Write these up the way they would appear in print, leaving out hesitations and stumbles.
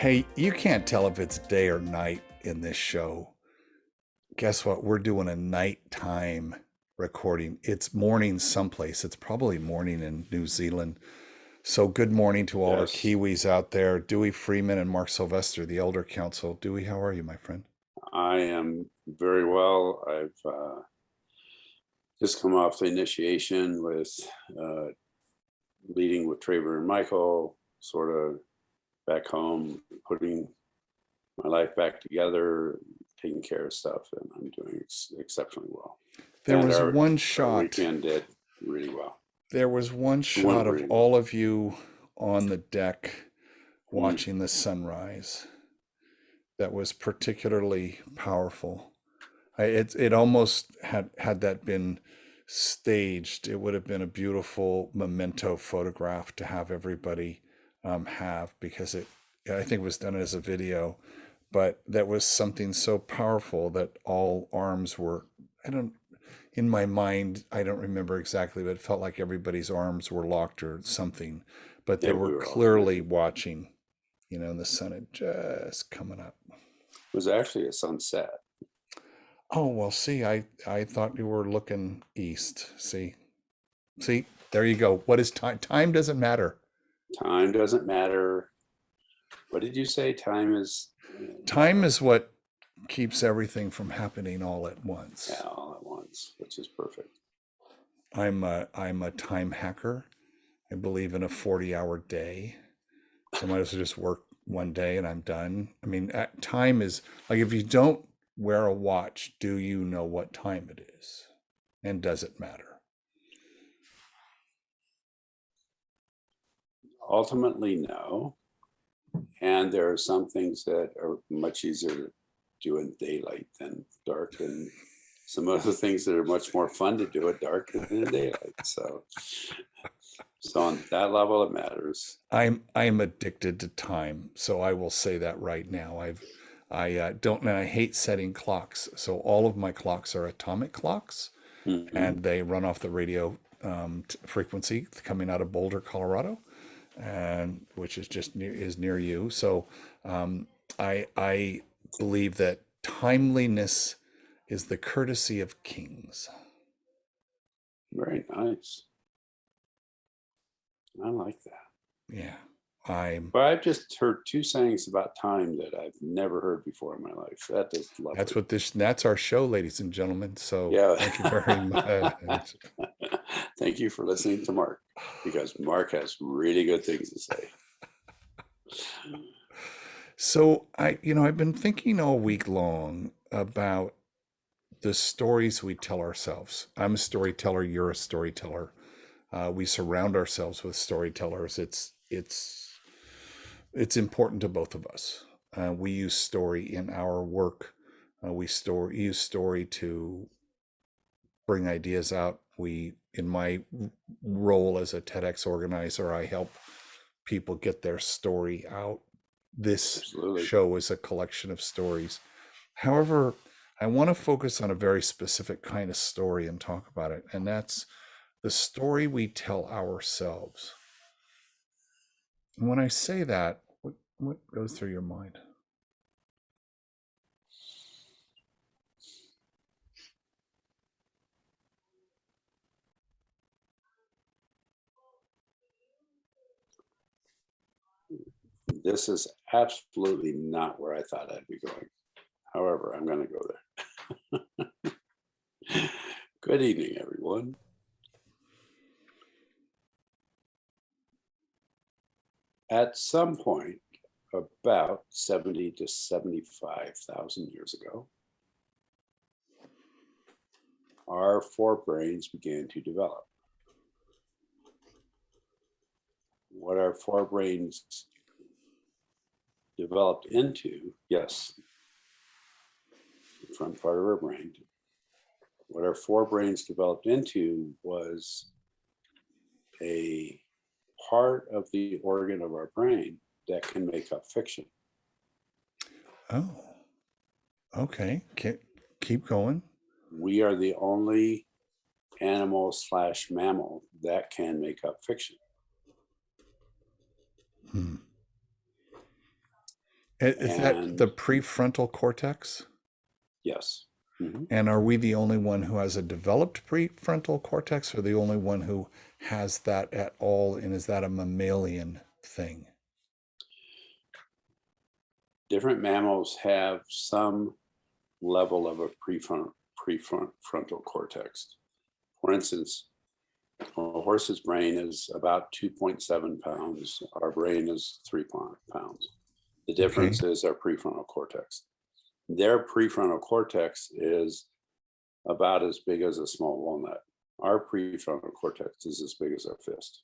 Hey, you can't tell if it's day or night in this show. Guess what? We're doing a nighttime recording. It's morning someplace. It's probably morning in New Zealand. So, good morning to all our Yes, Kiwis out there. Dewey Freeman and Mark Sylvester, the Elder Council. Dewey, how are you, my friend? I am very well. I've just come off the initiation with uh, leading with Traver and Michael, sort of back home, putting my life back together, taking care of stuff, and I'm doing exceptionally well. There And was one our shot. weekend did really well. There was one It went shot of really all well. of you on the deck Mm. watching the sunrise that was particularly powerful. It almost had that been staged, it would have been a beautiful memento photograph to have everybody have, because I think it was done as a video, but that was something so powerful that all arms were, I don't, in my mind, I don't remember exactly, but it felt like everybody's arms were locked or something, but they Yeah, were we were all clearly connected. watching, and the sun had just coming up. It was actually a sunset. Oh, well, see, I thought you were looking east. See, there you go. What is time? Time doesn't matter. Time doesn't matter. What did you say? Time is Time is what keeps everything from happening all at yeah, once. all at once, which is perfect. I'm a time hacker. I believe in a 40-hour day. So I might as well just work one day and I'm done. I mean, time is like, if you don't wear a watch, do you know what time it is? And does it matter? Ultimately, no. And there are some things that are much easier to do in daylight than dark, and some other things that are much more fun to do at dark than in daylight. So on that level, it matters. I'm addicted to time, so I will say that right now. I don't, and I hate setting clocks. So all of my clocks are atomic clocks, Mm-hmm. and they run off the radio frequency coming out of Boulder, Colorado, and which is just near you. So I believe that timeliness is the courtesy of kings. Very nice. I like that. Yeah, I'm. But I've just heard two sayings about time that I've never heard before in my life. That is lovely. That's our show, ladies and gentlemen. So Yeah. thank you very much. Thank you for listening to Mark, because Mark has really good things to say. So I've been thinking all week long about the stories we tell ourselves. I'm a storyteller. You're a storyteller. We surround ourselves with storytellers. It's important to both of us. We use story in our work. We use story to bring ideas out. In my role as a TEDx organizer, I help people get their story out. This Absolutely. show is a collection of stories. However, I want to focus on a very specific kind of story and talk about it, and that's the story we tell ourselves. And when I say that, what goes through your mind? This is absolutely not where I thought I'd be going. However, I'm going to go there. Good evening, everyone. At some point, about 70 to 75,000 years ago, our forebrains began to develop. What our forebrains developed into, yes, the front part of our brain, what our forebrains developed into was a part of the organ of our brain that can make up fiction. Oh, okay. Keep going. We are the only animal/mammal that can make up fiction. Hmm. Is that And the prefrontal cortex? yes. Mhm. And are we the only one who has a developed prefrontal cortex, or the only one who has that at all? And is that a mammalian thing? Different mammals have some level of a prefrontal cortex. For instance, a horse's brain is about 2.7 pounds. Our brain is 3 pounds. The Okay. difference is our prefrontal cortex. Their prefrontal cortex is about as big as a small walnut. Our prefrontal cortex is as big as our fist.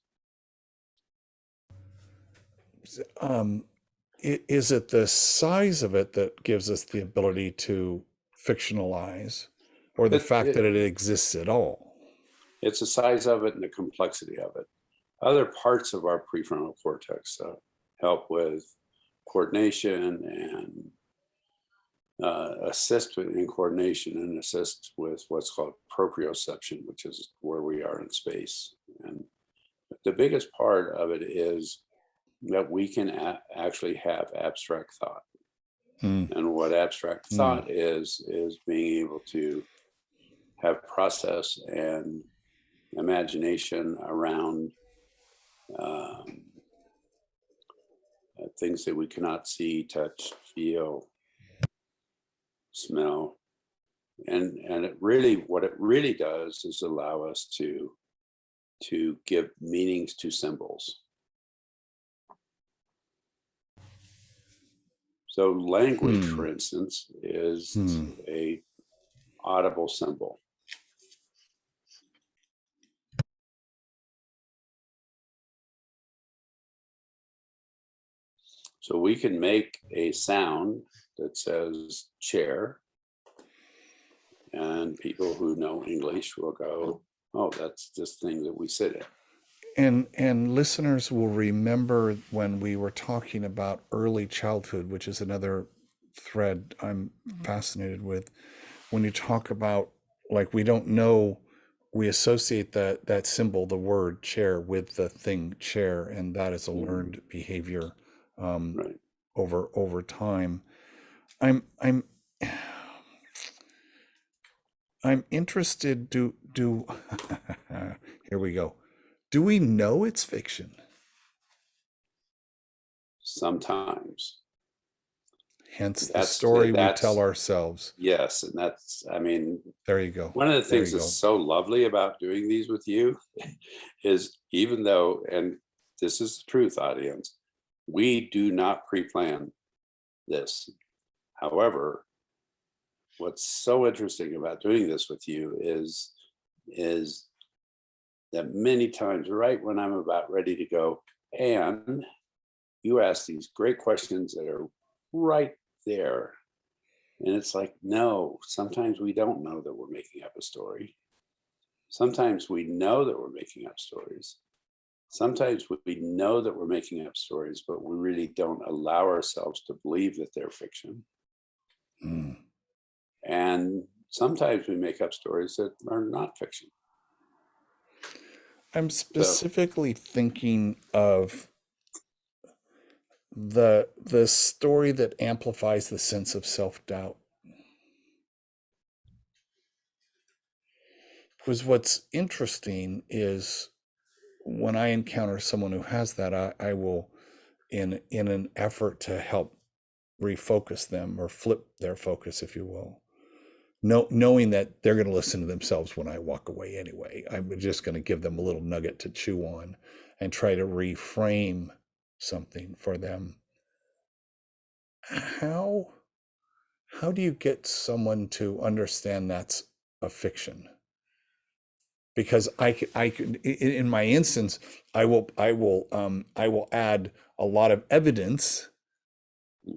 Um, is it the size of it that gives us the ability to fictionalize, or the It, fact it, that it exists at all? it's the size of it and the complexity of it. Other parts of our prefrontal cortex help with coordination and assist in coordination and assist with what's called proprioception, which is where we are in space. And the biggest part of it is that we can actually have abstract thought. Mm, And what abstract mm. thought is being able to have process and imagination around um, things that we cannot see, touch, feel, smell. And it really, what it really does is allow us to give meanings to symbols. So language, Hmm. for instance, is Hmm. a audible symbol. So we can make a sound that says chair, and people who know English will go, oh, that's this thing that we sit in. And listeners will remember when we were talking about early childhood, which is another thread I'm fascinated with. When you talk about, like, we don't know, we associate that symbol, the word chair, with the thing chair, and that is a Mhm. learned behavior um, Right. over time. I'm I'm interested. Do here we go. Do we know it's fiction? Sometimes Hence the that's story we tell that's ourselves. yes, and that's, I mean, There you go. one of the There things you that's go. so lovely about doing these with you is, even though, and this is the truth, audience, we do not pre-plan this. However, what's so interesting about doing this with you is that many times, right when I'm about ready to go, and you ask these great questions that are right there. And it's like, no, sometimes we don't know that we're making up a story. Sometimes we know that we're making up stories. Sometimes we know that we're making up stories, but we really don't allow ourselves to believe that they're fiction. Mm. And sometimes we make up stories that are not fiction. I'm So, specifically thinking of the story that amplifies the sense of self-doubt. Because what's interesting is when I encounter someone who has that, I will, in an effort to help refocus them or flip their focus, if you will, knowing that they're going to listen to themselves when I walk away anyway. I'm just going to give them a little nugget to chew on and try to reframe something for them. How how do you get someone to understand that's a fiction? Because I could, in my instance, I will add a lot of evidence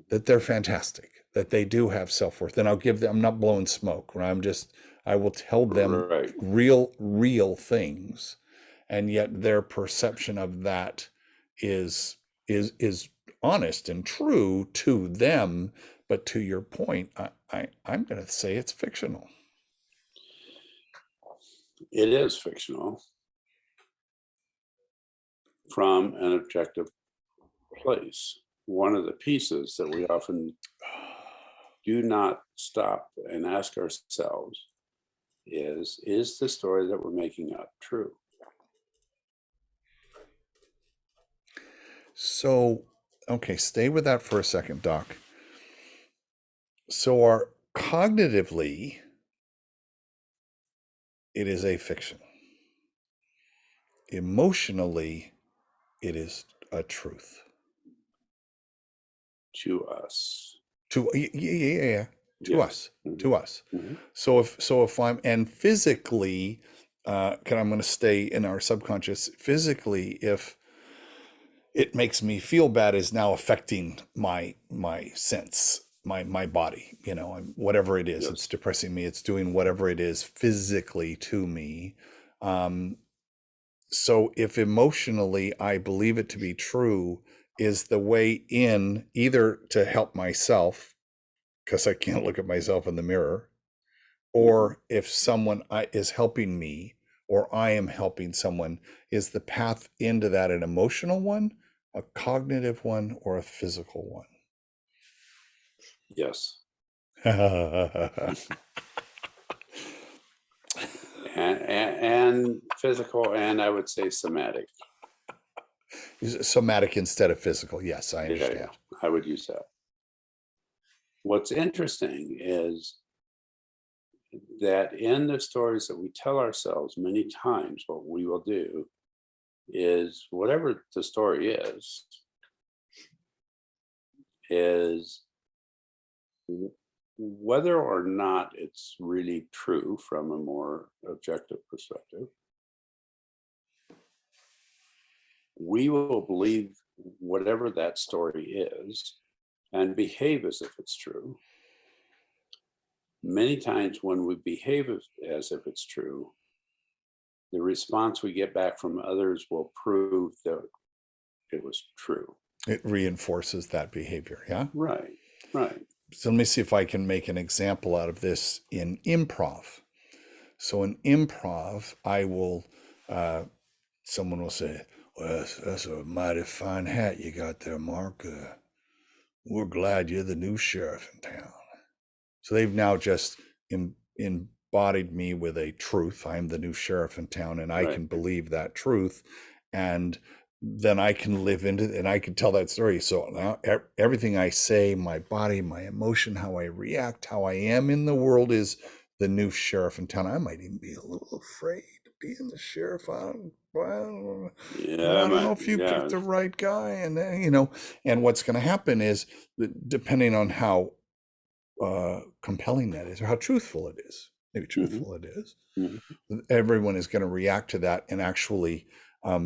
that they're fantastic, that they do have self-worth. And I'll give them, I'm not blowing smoke, right? I will tell them right. real things. And yet their perception of that is is honest and true to them. But to your point, I'm going to say it's fictional. It is fictional from an objective place. one of the pieces that we often do not stop and ask ourselves is the story that we're making up true? So, okay, stay with that for a second, Doc. So, our cognitively, it is a fiction. Emotionally, it is a truth. To us. Yeah. To Yes. us. To us. Mhm. So if I'm, and physically, I'm going to stay in our subconscious. Physically, if it makes me feel bad, is now affecting my sense, my body. Whatever it is, it's Yes. depressing me. It's doing whatever it is physically to me. So if emotionally I believe it to be true, is the way in either to help myself because I can't look at myself in the mirror, or if someone is helping me or I am helping someone, is the path into that an emotional one, a cognitive one, or a physical one? Yes. Somatic And physical, and I would say somatic. instead of physical. Yes, I Yeah, understand. I would use that. What's interesting is that in the stories that we tell ourselves many times, what we will do is whatever the story is whether or not it's really true from a more objective perspective, we will believe whatever that story is and behave as if it's true. Many times when we behave as if it's true, the response we get back from others will prove that it was true. It reinforces that behavior. Yeah. Right, right. So let me see if I can make an example out of this in improv. So in improv, someone will say, "Well, that's a mighty fine hat you got there, Mark. We're glad you're the new sheriff in town." So they've now just embodied me with a truth. I'm the new sheriff in town, and I Right. can believe that truth. And then I can live into it and I can tell that story. So now everything I say, my body, my emotion, how I react, how I am in the world is the new sheriff in town. I might even be a little afraid of being the sheriff. Well, Yeah, I don't know if you yeah. picked the right guy. And, and what's going to happen is depending on how compelling that is or how truthful it is, maybe Mhm, truthful it is, mhm. everyone is going to react to that and actually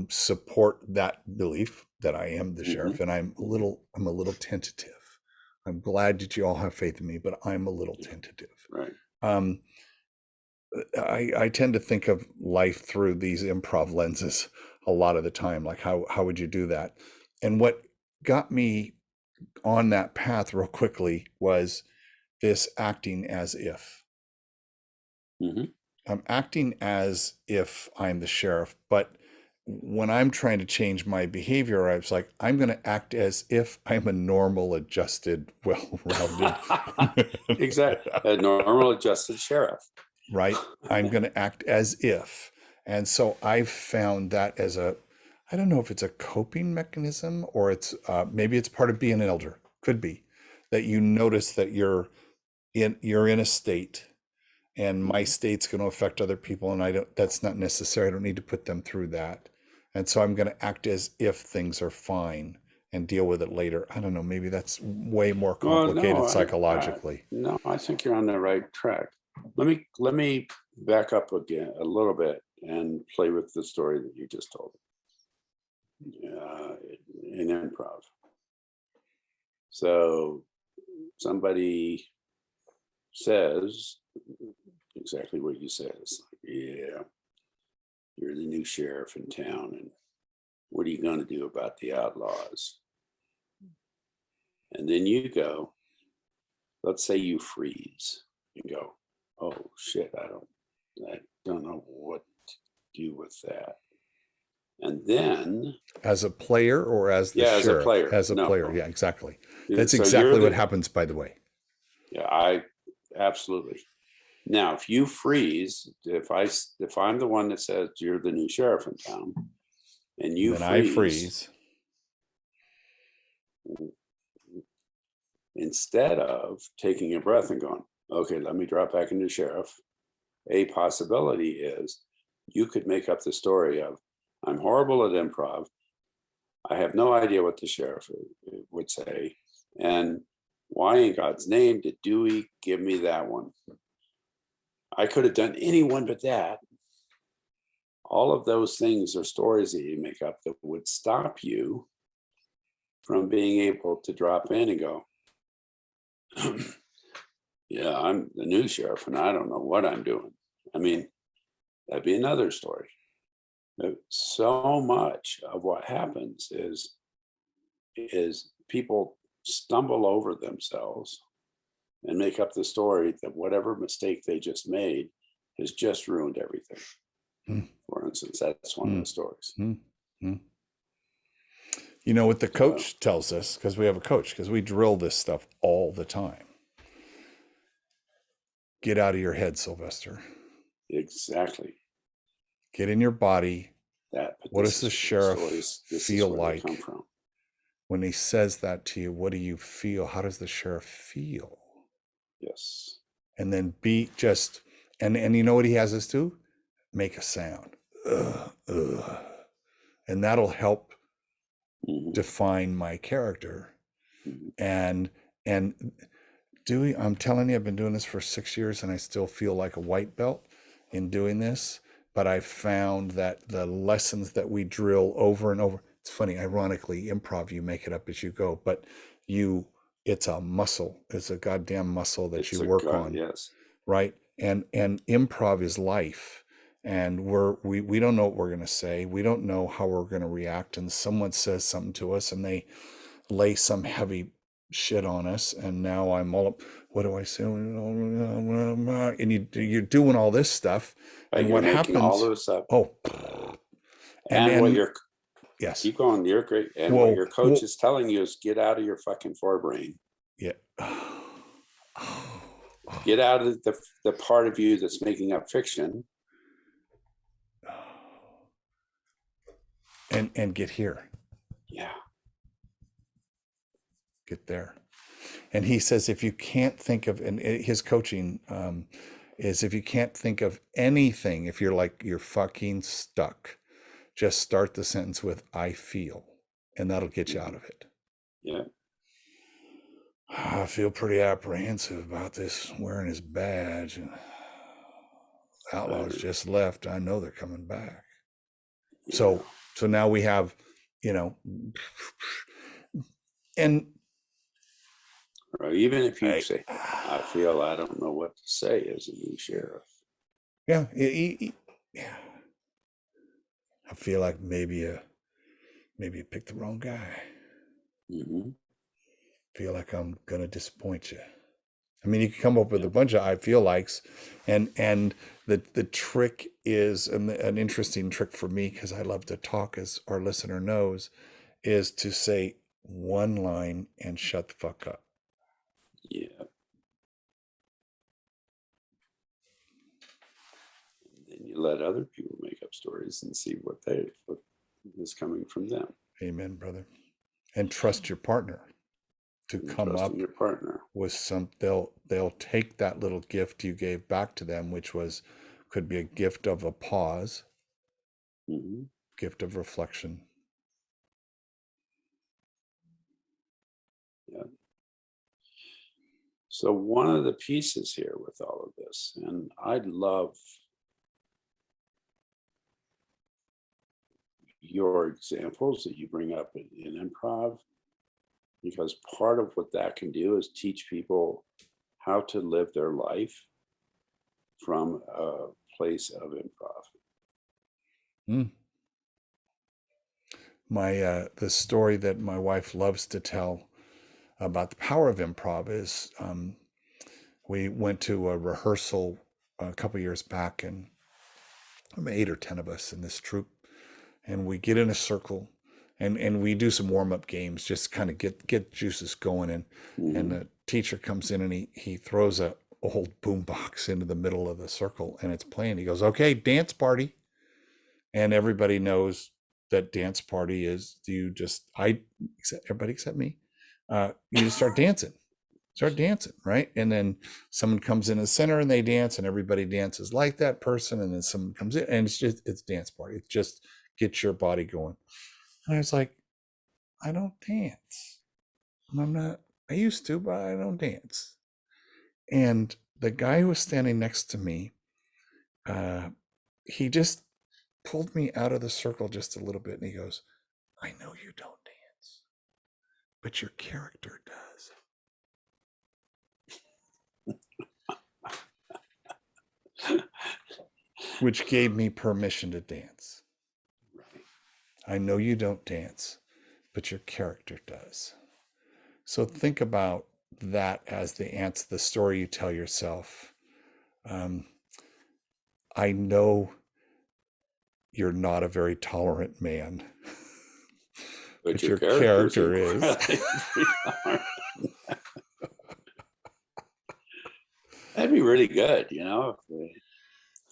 support that belief that I am the Mhm. sheriff. And I'm a little tentative. I'm glad that you all have faith in me, but I'm a little Yeah, tentative. right. Um, I tend to think of life through these improv lenses a lot of the time. Like how would you do that? And what got me on that path real quickly was this acting as if. Mhm. I'm acting as if I'm the sheriff, but when I'm trying to change my behavior, I was like, I'm going to act as if I'm a normal, adjusted, well-rounded, Exactly. A normal adjusted sheriff. right? I'm going to act as if. And so I've found that as I don't know if it's a coping mechanism or it's maybe it's part of being an elder. Could be that you notice that you're in a state and my Mhm. state's going to affect other people and that's not necessary. I don't need to put them through that. And so I'm going to act as if things are fine and deal with it later. I don't know, maybe that's way more Well, no, complicated psychologically. no, I think you're on the right track. Let me back up again a little bit and play with the story that you just told uh, in improv. So somebody says exactly what you said. It's like, yeah, you're the new sheriff in town, and what are you going to do about the outlaws? And then you go, let's say you freeze and go, oh shit, I don't know what to do with that. And then, As a player or as the yeah, as a sheriff? player, As a no. player, yeah, exactly. That's So you're exactly what the, happens, by the way. yeah, absolutely. Now, if you freeze, if I'm the one that says you're the new sheriff in town, and you Then I freeze, freeze. instead of taking a breath and going, okay, let me drop back into sheriff, a possibility is you could make up the story of, I'm horrible at improv. I have no idea what the sheriff would say. And why in God's name did Dewey give me that one? I could have done anyone but that. All of those things are stories that you make up that would stop you from being able to drop in and go, yeah, I'm the new sheriff and I don't know what I'm doing. I mean, that'd be another story. So much of what happens is people stumble over themselves and make up the story that whatever mistake they just made has just ruined everything. Hmm. For instance, that's one of the stories. You know what the coach tells us, because we have a coach, because we drill this stuff all the time. Get out of your head, Sylvester. Exactly. Get in your body. That. What does the sheriff feel like come from? When he says that to you? What do you feel? How does the sheriff feel? Yes. And then be just, and you know what he has us do? Make a sound. Ugh, ugh. And that'll help define my character. And Dewey, I'm telling you, I've been doing this for 6 years and I still feel like a white belt in doing this. But I found that the lessons that we drill over and over, it's funny, ironically, improv, you make it up as you go, but it's a muscle. It's a goddamn muscle that you work on. Yes. Right. And improv is life. And we don't know what we're going to say. We don't know how we're going to react. And someone says something to us and they lay some heavy shit on us, and now I'm all up. What do I say? And you're doing all this stuff, and what happens? All this up. Oh, and what your yes, keep going. You're great. And what your coach is telling you is get out of your fucking forebrain. Yeah. Get out of the part of you that's making up fiction. And get here. Yeah. Get there. And he says, if you can't think of, and his coaching is, if you can't think of anything, if you're fucking stuck, just start the sentence with, I feel, and that'll get you out of it. Yeah. I feel pretty apprehensive about this wearing his badge, and outlaws just left. I know they're coming back. Yeah. So now we have, and even if you say, I feel I don't know what to say as a new sheriff. Yeah. I feel like maybe you picked the wrong guy. Feel like I'm going to disappoint you. I mean, you can come up with a bunch of I feel likes, and the trick is, an interesting trick for me, because I love to talk, as our listener knows, is to say one line and shut the fuck up. Yeah. And then you let other people make up stories and see what is coming from them. Amen, brother. And trust your partner to come up your partner with some. They'll take that little gift you gave back to them, which could be a gift of a pause, gift of reflection. Yeah. So one of the pieces here with all of this, and I love your examples that you bring up in improv, because part of what that can do is teach people how to live their life from a place of improv. The story that my wife loves to tell about the power of improv is, we went to a rehearsal a couple years back, and 8 or 10 of us in this troupe, and we get in a circle, and we do some warm-up games, just kind of get juices going. And the teacher comes in, and he throws a old boombox into the middle of the circle, and it's playing. He goes, "Okay, dance party." And everybody knows that dance party is, everybody except me, you just start dancing, right? And then someone comes in the center and they dance, and everybody dances like that person. And then someone comes in, and it's dance party. It just gets your body going. And I was like, I don't dance. I'm not, I used to, but I don't dance. And the guy who was standing next to me, he just pulled me out of the circle just a little bit. And he goes, "I know you don't dance, but your character does." Which gave me permission to dance. I know you don't dance, but your character does. So think about that as the story you tell yourself. I know you're not a very tolerant man, But your character's character is. That'd be really good,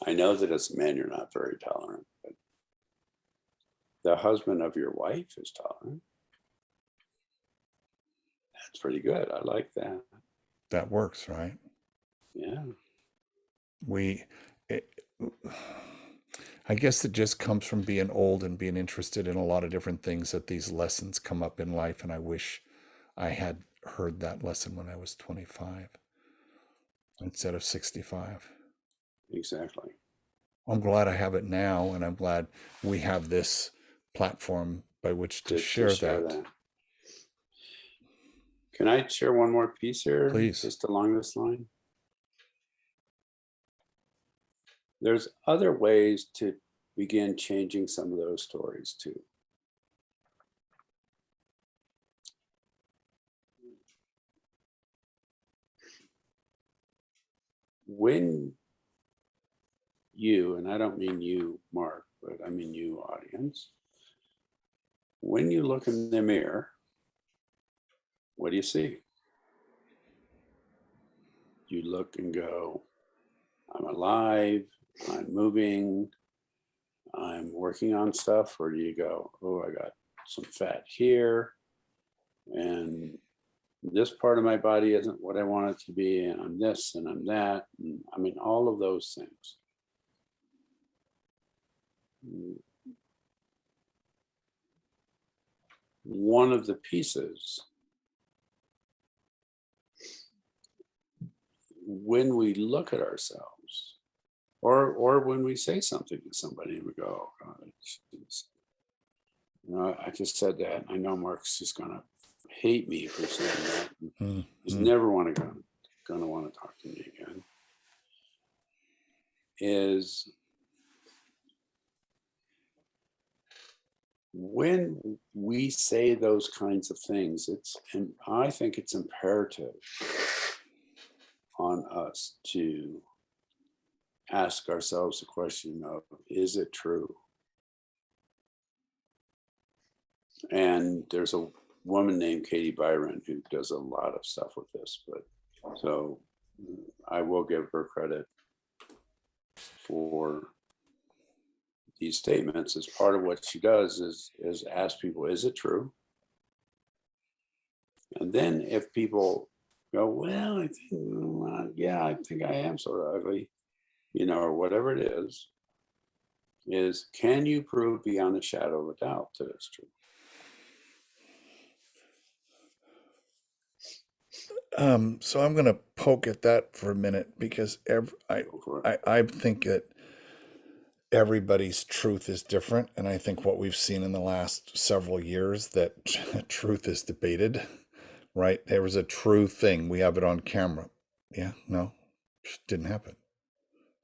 I know that as a man, you're not very tolerant, but the husband of your wife is tolerant. That's pretty good. I like that. That works, right? Yeah. I guess it just comes from being old and being interested in a lot of different things, that these lessons come up in life. And I wish I had heard that lesson when I was 25 instead of 65. Exactly. I'm glad I have it now, and I'm glad we have this platform by which to share that. Can I share one more piece here? Please. Just along this line? There's other ways to begin changing some of those stories too. When you, and I don't mean you, Mark, but I mean you, audience, when you look in the mirror, what do you see? You look and go, I'm alive, I'm moving, I'm working on stuff? Or do you go, oh, I got some fat here, and this part of my body isn't what I want it to be, and I'm this and I'm that, and I mean, all of those things. One of the pieces, when we look at ourselves, or when we say something to somebody and we go, oh, God, I just said that. I know Mark's just gonna hate me for saying that. He's never gonna want to talk to me again. Is when we say those kinds of things, and I think it's imperative on us to ask ourselves the question of, is it true? And there's a woman named Katie Byron who does a lot of stuff with this, but so I will give her credit for these statements. As part of what she does is ask people, is it true? And then if people go, well, I think, yeah, I think I am sort of ugly, or whatever it is can you prove beyond a shadow of a doubt that it's true? So I'm going to poke at that for a minute, because I think that everybody's truth is different. And I think what we've seen in the last several years, that truth is debated, right? There was a true thing. We have it on camera. Yeah, no, didn't happen.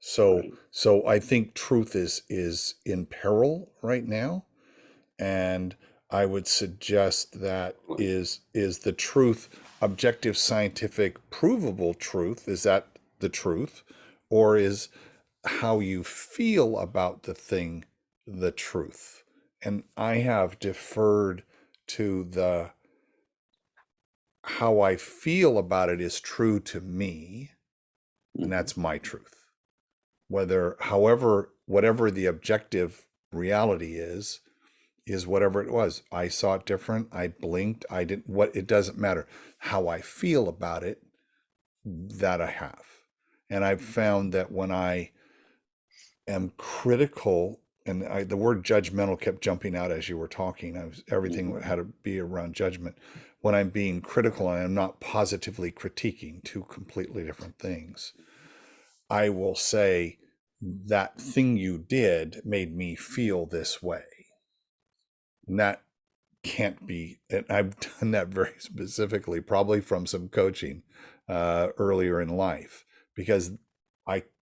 So I think truth is in peril right now. And I would suggest that is the truth, objective, scientific, provable truth, is that the truth? Or is how you feel about the thing the truth? and I have deferred to the how I feel about it is true to me, and that's my truth. Whatever the objective reality is whatever it was. I saw it different. I blinked. I didn't, it doesn't matter. How I feel about it, that I have. And I've found that when I am critical, and the word judgmental kept jumping out as you were talking. Everything had to be around judgment. When I'm being critical and I'm not positively critiquing, two completely different things, I will say, that thing you did made me feel this way. And that can't be, and I've done that very specifically, probably from some coaching earlier in life, because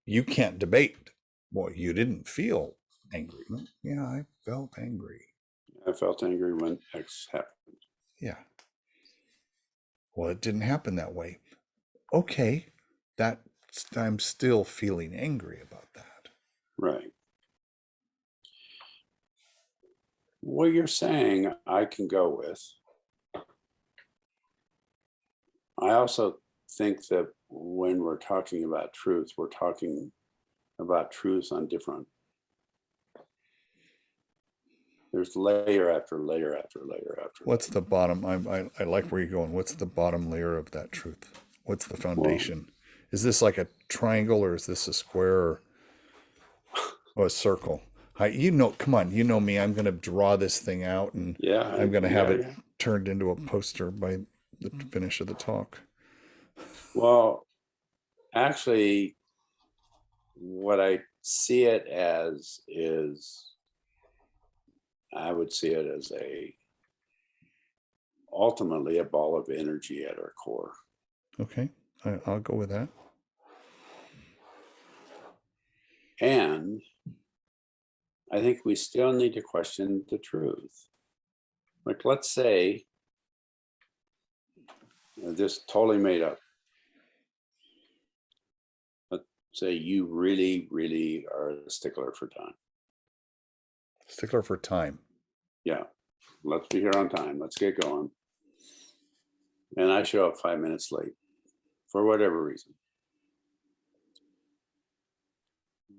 you can't debate. Well, you didn't feel angry. Yeah, I felt angry. I felt angry when X happened. Yeah. Well, it didn't happen that way. Okay, that I'm still feeling angry about that. Right. What you're saying, I can go with. I also think that when we're talking about truth, we're talking about truths on different. There's layer after layer after layer after. What's the bottom? I like where you're going. What's the bottom layer of that truth? What's the foundation? Well, is this like a triangle, or is this a square, or a circle? Come on, you know me. I'm going to draw this thing out, and I'm going to have it turned into a poster by the finish of the talk. Well, actually, what I see it as is, I would see it as ultimately a ball of energy at our core. Okay, I'll go with that. And I think we still need to question the truth. Like, let's say, this totally made up. Let's say you really, really are a stickler for time. Stickler for time. Yeah. Let's be here on time. Let's get going. And I show up 5 minutes late for whatever reason.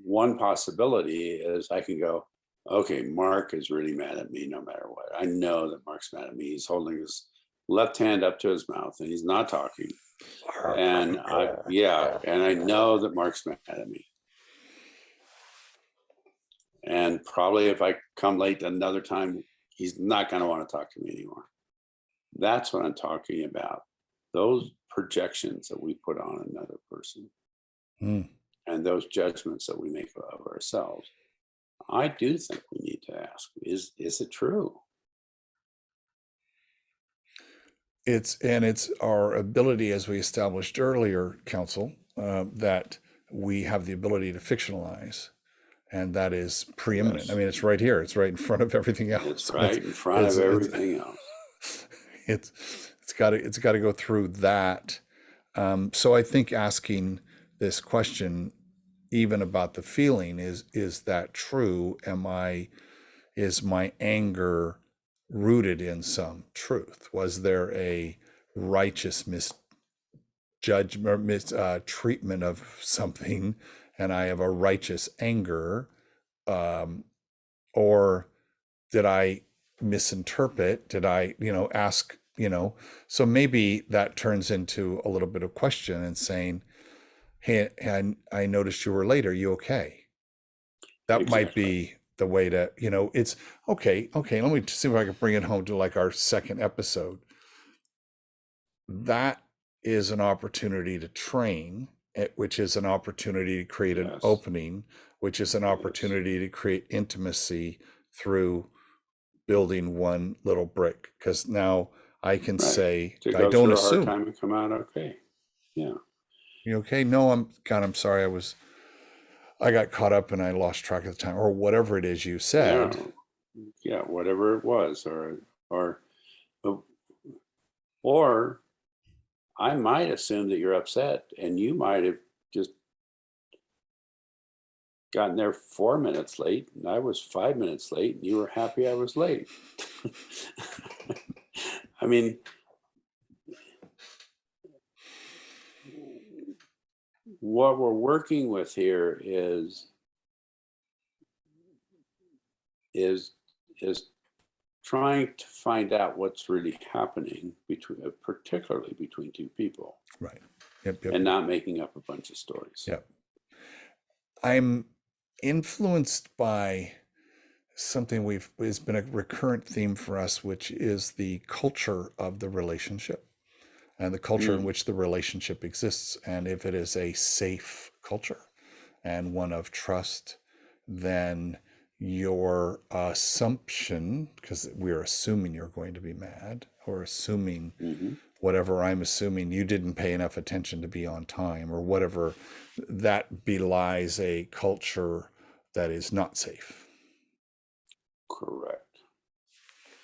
One possibility is I can go, okay, Mark is really mad at me no matter what. I know that Mark's mad at me. He's holding his left hand up to his mouth and he's not talking. And I know that Mark's mad at me. And probably if I come late another time, he's not going to want to talk to me anymore. That's what I'm talking about. Those projections that we put on another person. And those judgments that we make of ourselves. I do think we need to ask, is it true? It's our ability, as we established earlier, Council, that we have the ability to fictionalize, and that is preeminent. Yes. I mean, it's right here. It's right in front of everything else. It's right in front of everything else. It's got to go through that. So I think asking this question, even about the feeling, is that true? Is my anger rooted in some truth? Was there a righteous misjudgment or treatment of something, and I have a righteous anger, or did I misinterpret? Did I, ask, so maybe that turns into a little bit of question and saying, hey, I noticed you were late. Are you okay? That might be the way to, it's okay. Let me see if I can bring it home to like our second episode. That is an opportunity to train, which is an opportunity to create an opening, which is an opportunity to create intimacy through building one little brick. Because now I can say, I don't assume. Time and come out okay. Yeah. You okay? No, I'm sorry. I got caught up and I lost track of the time, or whatever it is you said. Yeah, whatever it was, or I might assume that you're upset, and you might have just gotten there 4 minutes late, and I was 5 minutes late, and you were happy I was late. I mean, what we're working with here is trying to find out what's really happening between, particularly between two people, Right. Yep. Yep. and not making up a bunch of stories. Yep. I'm influenced by something has been a recurrent theme for us, which is the culture of the relationship and the culture in which the relationship exists. And if it is a safe culture and one of trust, then your assumption, because we're assuming you're going to be mad, or assuming whatever I'm assuming you didn't pay enough attention to be on time, or whatever, that belies a culture that is not safe. Correct.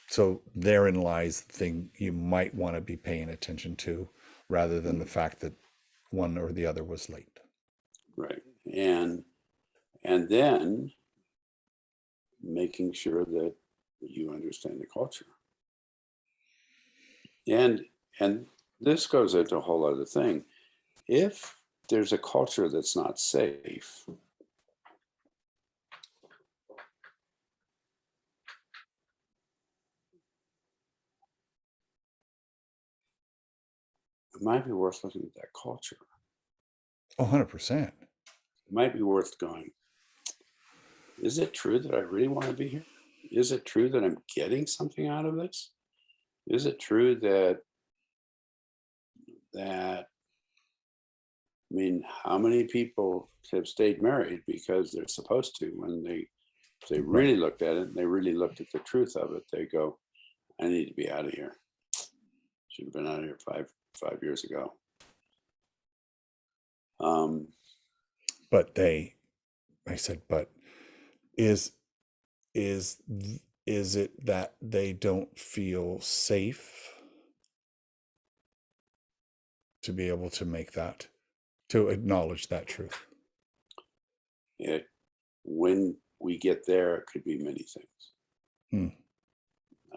So therein lies the thing you might want to be paying attention to, rather than the fact that one or the other was late. Right. And then making sure that you understand the culture. And this goes into a whole other thing. If there's a culture that's not safe, it might be worth looking at that culture. 100%. It might be worth going, is it true that I really want to be here? Is it true that I'm getting something out of this? Is it true that I mean, how many people have stayed married because they're supposed to, when they really looked at it and they really looked at the truth of it, they go, I need to be out of here. Should have been out of here five years ago. But I said, but is it that they don't feel safe to be able to make that, to acknowledge that truth? When we get there, it could be many things.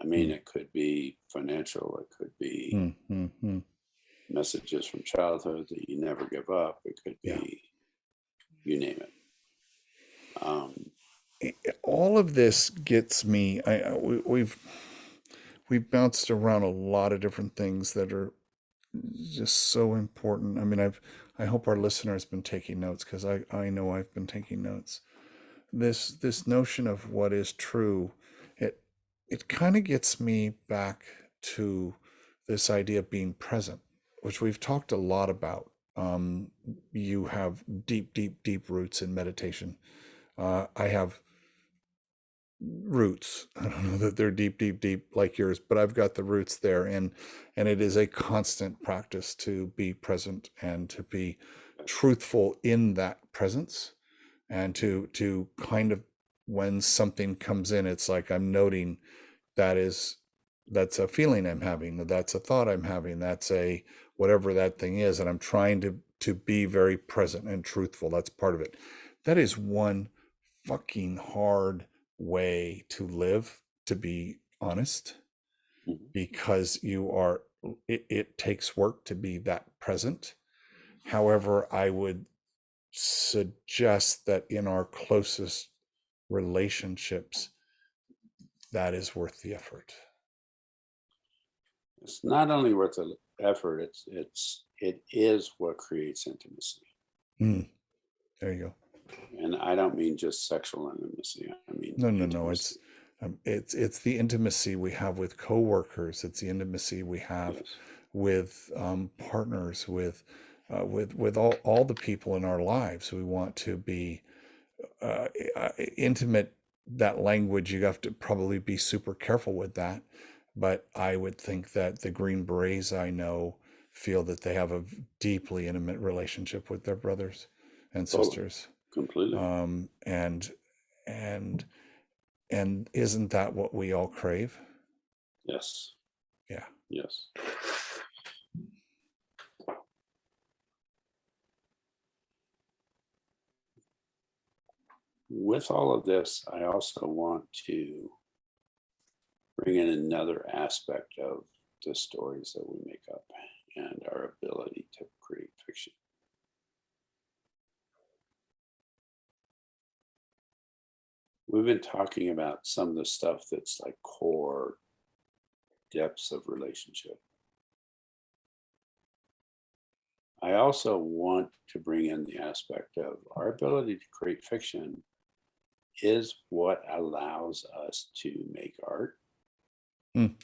I mean, it could be financial, it could be messages from childhood that you never give up, it could be, you name it. All of this gets me, we've bounced around a lot of different things that are just so important. I mean, I hope our listener has been taking notes, because I know I've been taking notes. This notion of what is true, it kind of gets me back to this idea of being present, which we've talked a lot about. You have deep roots in meditation. I have roots. I don't know that they're deep like yours, but I've got the roots there, and it is a constant practice to be present and to be truthful in that presence, and to kind of, when something comes in, it's like I'm noting that's a feeling I'm having, that's a thought I'm having, that's a whatever that thing is, and I'm trying to be very present and truthful. That's part of it. That is one fucking hard way to live, to be honest, because it takes work to be that present. However, I would suggest that in our closest relationships, that is worth the effort. It's not only worth the effort, it is what creates intimacy. There you go. And I don't mean just sexual intimacy. I mean no. intimacy. It's the intimacy we have with coworkers. It's the intimacy we have with partners, with all the people in our lives. We want to be intimate. That language, you have to probably be super careful with that. But I would think that the Green Berets I know feel that they have a deeply intimate relationship with their brothers and sisters. Completely. And isn't that what we all crave? Yes. Yeah. Yes. with all of this, I also want to bring in another aspect of the stories that we make up and our ability to create fiction. We've been talking about some of the stuff that's like core depths of relationship. I also want to bring in the aspect of our ability to create fiction is what allows us to make art, Mm.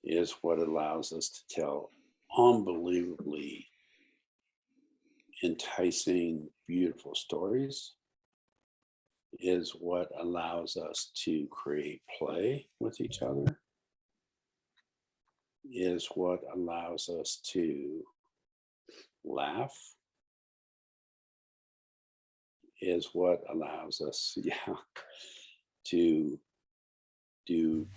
is what allows us to tell unbelievably enticing, beautiful stories, is what allows us to create play with each other, is what allows us to laugh, is what allows us, yeah, to do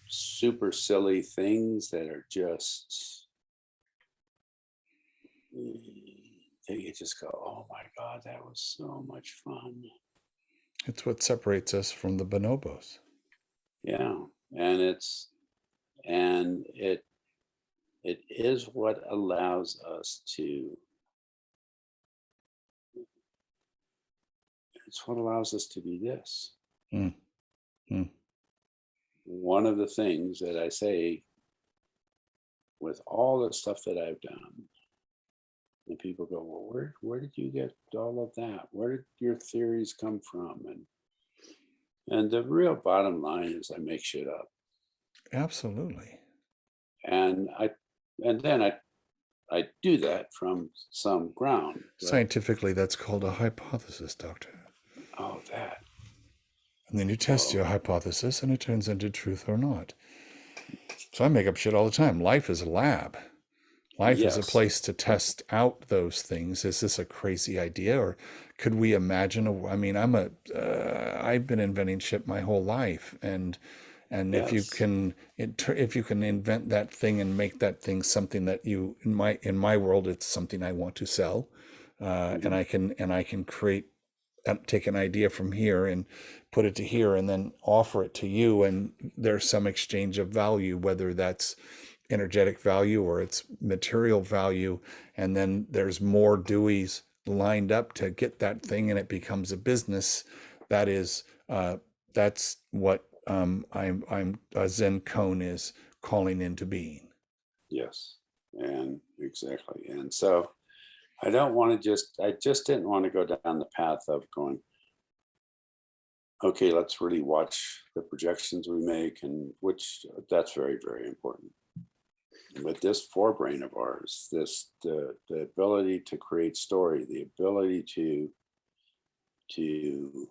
super silly things that are just, that you just go, oh my God, that was so much fun. It's what separates us from the bonobos. Yeah. And and it is what allows us to, it's what allows us to be this. Mm. Mm. One of the things that I say with all the stuff that I've done, and people go, well, where did you get all of that? Where did your theories come from? And the real bottom line is I make shit up. Absolutely. And I do that from some ground. But, Scientifically, that's called a hypothesis, doctor. oh, that. And then you test your Well, hypothesis and it turns into truth or not. So I make up shit all the time. Life is a lab. Life is a yes. place to test out those things. Is this a crazy idea, or could we imagine? I mean, I've been inventing shit my whole life, and Yes. if you can invent that thing and make that thing something that you in my world, it's something I want to sell, and Hmm. I can create take an idea from here and put it to here and then offer it to you, and there's some exchange of value, whether that's energetic value or it's material value, and then there's more Deweys lined up to get that thing and it becomes a business. That is that's what I'm Zen Cone is calling into being. Yes. And exactly. And so I just didn't want to go down the path of going, okay, let's really watch the projections we make, and which that's very, very important. But this forebrain of ours, the ability to create story, the ability to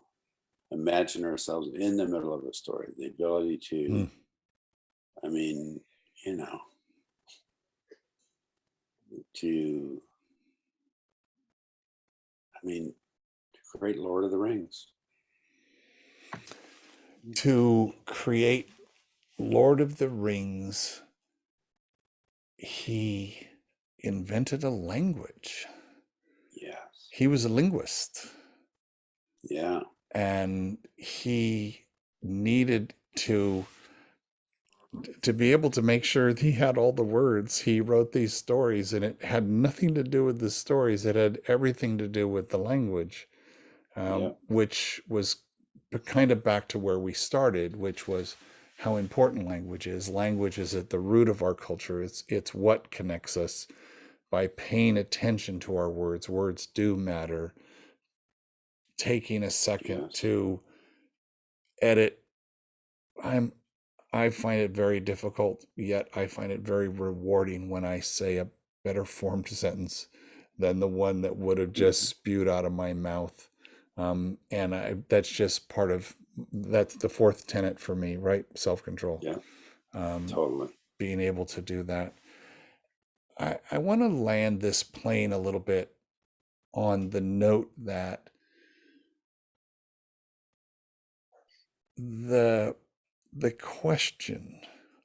imagine ourselves in the middle of a story, the ability Mm. to, I mean, you know, to, I mean, to create Lord of the Rings. To create Lord of the Rings, he invented a language. Yes. He was a linguist, Yeah. and he needed to be able to make sure he had all the words. He wrote these stories, and it had nothing to do with the stories. It had everything to do with the language, Yeah. which was kind of back to where we started, which was how important language is. Language is at the root of our culture. It's what connects us. By paying attention to our words, words do matter. Taking a second Yes. to edit, I'm I find it very difficult, yet I find it very rewarding when I say a better formed sentence than the one that would have just Mhm. spewed out of my mouth. That's just part of that's the fourth tenet for me, right? Self control. Yeah. Um, Totally. being able to do that. I want to land this plane a little bit on the note that the the question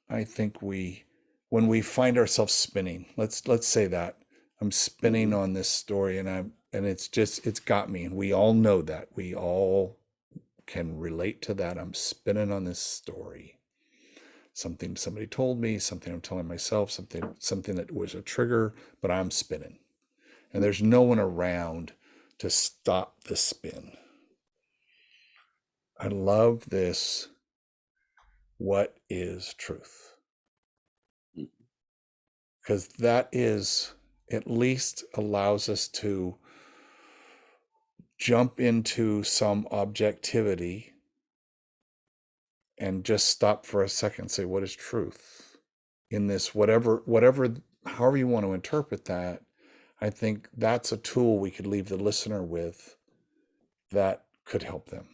I think when we find ourselves spinning, let's say that I'm spinning Hmm. on this story, and it's got me, and we all know that, we all can relate to that. I'm spinning on this story. Something somebody told me, something I'm telling myself, something that was a trigger, but I'm spinning. And there's no one around to stop the spin. I love this. What is truth? Because that is, at least allows us to jump into some objectivity and just stop for a second and say, what is truth in this, whatever, however you want to interpret that. I think that's a tool we could leave the listener with that could help them.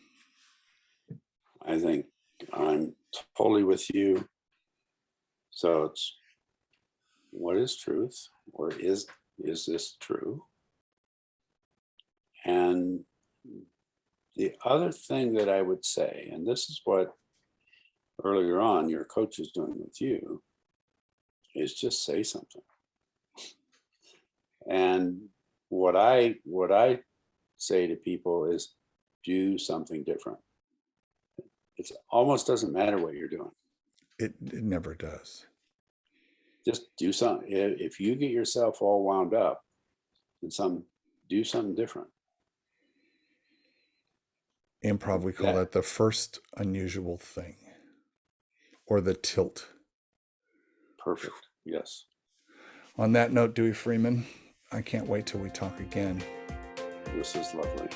I think I'm totally with you. So it's, what is truth, or is this true? And the other thing that I would say, and this is what earlier on your coach is doing with you, is just say something. And what I say to people is do something different. It almost doesn't matter what you're doing. It never does. Just do something. If you get yourself all wound up in do something different. Improv, we call that the first unusual thing, or the tilt. Perfect. Yes. On that note, Dewey Freeman, I can't wait till we talk again. This is lovely.